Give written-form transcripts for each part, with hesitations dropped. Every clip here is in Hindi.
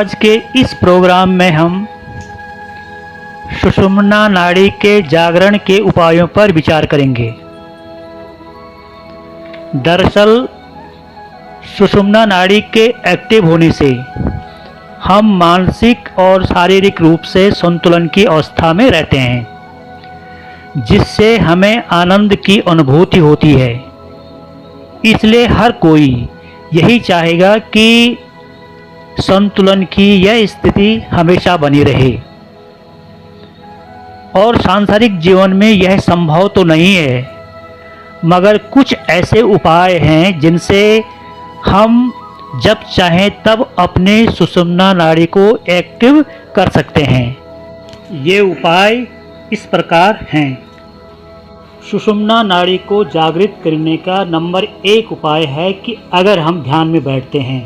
आज के इस प्रोग्राम में हम सुषुम्ना नाड़ी के जागरण के उपायों पर विचार करेंगे। दरअसल सुषुम्ना नाड़ी के एक्टिव होने से हम मानसिक और शारीरिक रूप से संतुलन की अवस्था में रहते हैं, जिससे हमें आनंद की अनुभूति होती है। इसलिए हर कोई यही चाहेगा कि संतुलन की यह स्थिति हमेशा बनी रहे। और सांसारिक जीवन में यह संभव तो नहीं है, मगर कुछ ऐसे उपाय हैं जिनसे हम जब चाहें तब अपने सुषुम्ना नाड़ी को एक्टिव कर सकते हैं। ये उपाय इस प्रकार हैं। सुषुम्ना नाड़ी को जागृत करने का नंबर 1 उपाय है कि अगर हम ध्यान में बैठते हैं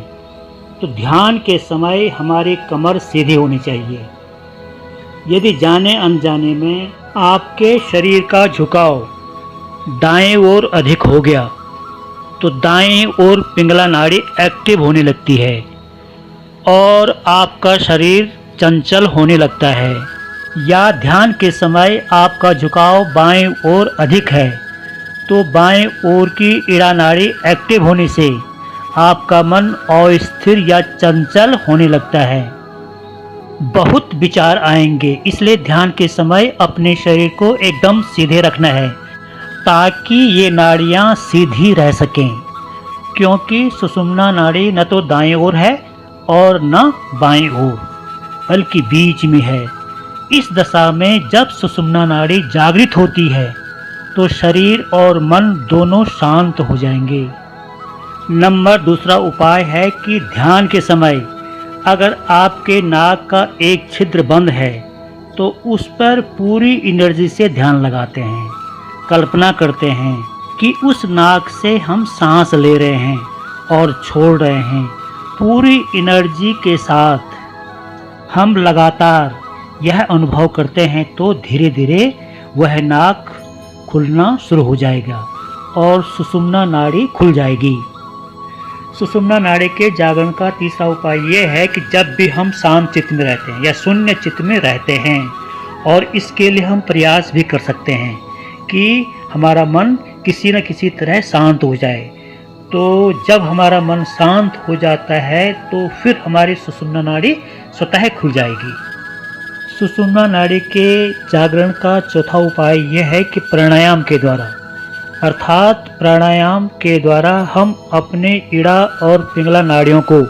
तो ध्यान के समय हमारी कमर सीधी होनी चाहिए। यदि जाने अनजाने में आपके शरीर का झुकाव दाएं ओर अधिक हो गया तो दाएं ओर पिंगला नाड़ी एक्टिव होने लगती है और आपका शरीर चंचल होने लगता है। या ध्यान के समय आपका झुकाव बाएं ओर अधिक है तो बाएं ओर की इड़ा नाड़ी एक्टिव होने से आपका मन अस्थिर या चंचल होने लगता है। बहुत विचार आएंगे, इसलिए ध्यान के समय अपने शरीर को एकदम सीधे रखना है ताकि ये नाड़ियाँ सीधी रह सकें, क्योंकि सुषुम्ना नाड़ी न तो दाएं ओर है और न बाएं ओर, बल्कि बीच में है। इस दशा में जब सुषुम्ना नाड़ी जागृत होती है तो शरीर और मन दोनों शांत हो जाएंगे। नंबर 2 उपाय है कि ध्यान के समय अगर आपके नाक का एक छिद्र बंद है तो उस पर पूरी एनर्जी से ध्यान लगाते हैं। कल्पना करते हैं कि उस नाक से हम सांस ले रहे हैं और छोड़ रहे हैं। पूरी एनर्जी के साथ हम लगातार यह अनुभव करते हैं तो धीरे धीरे वह नाक खुलना शुरू हो जाएगा और सुषुम्ना नाड़ी खुल जाएगी। सुषुम्ना नाड़ी के जागरण का तीसरा उपाय यह है कि जब भी हम शांत चित्त में रहते हैं या शून्य चित्त में रहते हैं, और इसके लिए हम प्रयास भी कर सकते हैं कि हमारा मन किसी न किसी तरह शांत हो जाए। तो जब हमारा मन शांत हो जाता है तो फिर हमारी सुषुम्ना नाड़ी स्वतः खुल जाएगी। सुषुम्ना नाड़ी के जागरण का चौथा उपाय यह है कि प्राणायाम के द्वारा, अर्थात प्राणायाम के द्वारा हम अपने इड़ा और पिंगला नाड़ियों को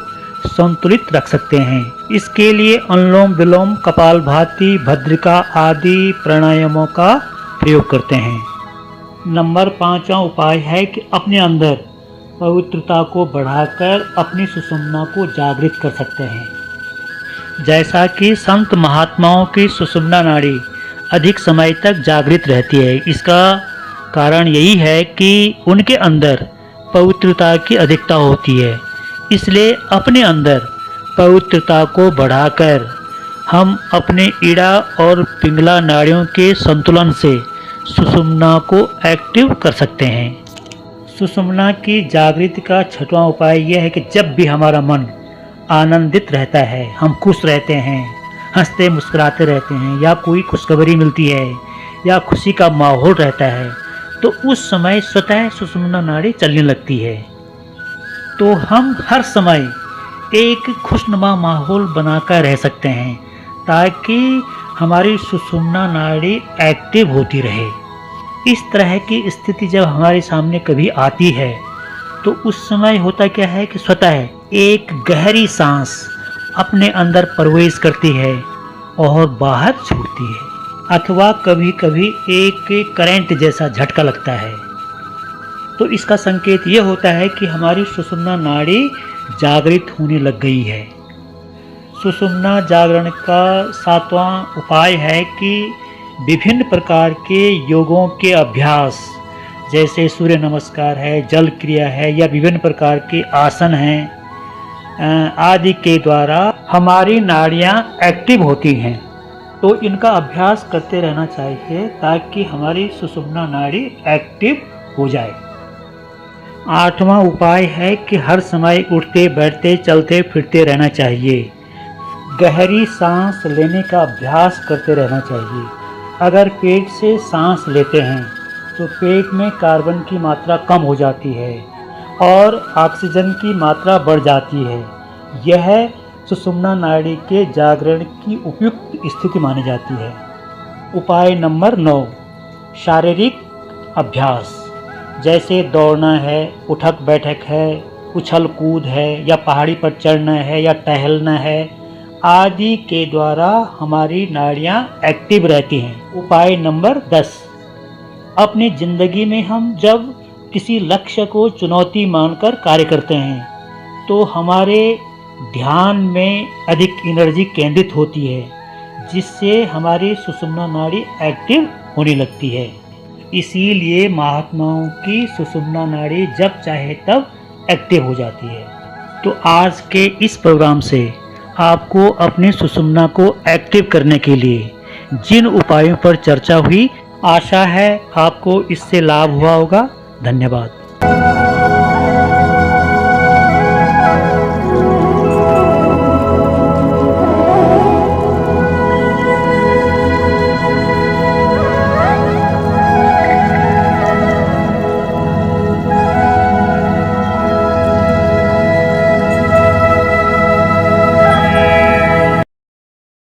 संतुलित रख सकते हैं। इसके लिए अनुलोम विलोम, कपालभाति, भद्रिका आदि प्राणायामों का प्रयोग करते हैं। नंबर 5 उपाय है कि अपने अंदर पवित्रता को बढ़ाकर अपनी सुषुम्ना को जागृत कर सकते हैं। जैसा कि संत महात्माओं की सुषुम्ना नाड़ी अधिक समय तक जागृत रहती है, इसका कारण यही है कि उनके अंदर पवित्रता की अधिकता होती है। इसलिए अपने अंदर पवित्रता को बढ़ाकर हम अपने इड़ा और पिंगला नाड़ियों के संतुलन से सुषुम्ना को एक्टिव कर सकते हैं। सुषुम्ना की जागृति का 6वां उपाय यह है कि जब भी हमारा मन आनंदित रहता है, हम खुश रहते हैं, हंसते मुस्कुराते रहते हैं, या कोई खुशखबरी मिलती है या खुशी का माहौल रहता है, तो उस समय स्वतः सुषुम्ना नाड़ी चलने लगती है। तो हम हर समय एक खुशनुमा माहौल बनाकर रह सकते हैं ताकि हमारी सुषुम्ना नाड़ी एक्टिव होती रहे। इस तरह की स्थिति जब हमारे सामने कभी आती है तो उस समय होता क्या है कि स्वतः एक गहरी सांस अपने अंदर प्रवेश करती है और बाहर छोड़ती है, अथवा कभी कभी एक करंट जैसा झटका लगता है। तो इसका संकेत ये होता है कि हमारी सुषुम्ना नाड़ी जागृत होने लग गई है। सुषुम्ना जागरण का 7वां उपाय है कि विभिन्न प्रकार के योगों के अभ्यास, जैसे सूर्य नमस्कार है, जल क्रिया है, या विभिन्न प्रकार के आसन हैं आदि के द्वारा हमारी नाड़ियाँ एक्टिव होती हैं। तो इनका अभ्यास करते रहना चाहिए ताकि हमारी सुषुम्ना नाड़ी एक्टिव हो जाए। 8वां उपाय है कि हर समय उठते बैठते चलते फिरते रहना चाहिए गहरी सांस लेने का अभ्यास करते रहना चाहिए। अगर पेट से सांस लेते हैं तो पेट में कार्बन की मात्रा कम हो जाती है और ऑक्सीजन की मात्रा बढ़ जाती है। यह सुषुम्ना नाड़ी के जागरण की उपयुक्त स्थिति मानी जाती है। उपाय नंबर 9, शारीरिक अभ्यास, जैसे दौड़ना है, उठक बैठक है, उछल कूद है, या पहाड़ी पर चढ़ना है, या टहलना है आदि के द्वारा हमारी नाड़ियाँ एक्टिव रहती हैं। उपाय नंबर 10, अपनी ज़िंदगी में हम जब किसी लक्ष्य को चुनौती मानकर कार्य करते हैं तो हमारे ध्यान में अधिक एनर्जी केंद्रित होती है, जिससे हमारी सुषुम्ना नाड़ी एक्टिव होने लगती है। इसीलिए महात्माओं की सुषुम्ना नाड़ी जब चाहे तब एक्टिव हो जाती है। तो आज के इस प्रोग्राम से आपको अपनी सुषुम्ना को एक्टिव करने के लिए जिन उपायों पर चर्चा हुई, आशा है आपको इससे लाभ हुआ होगा। धन्यवाद।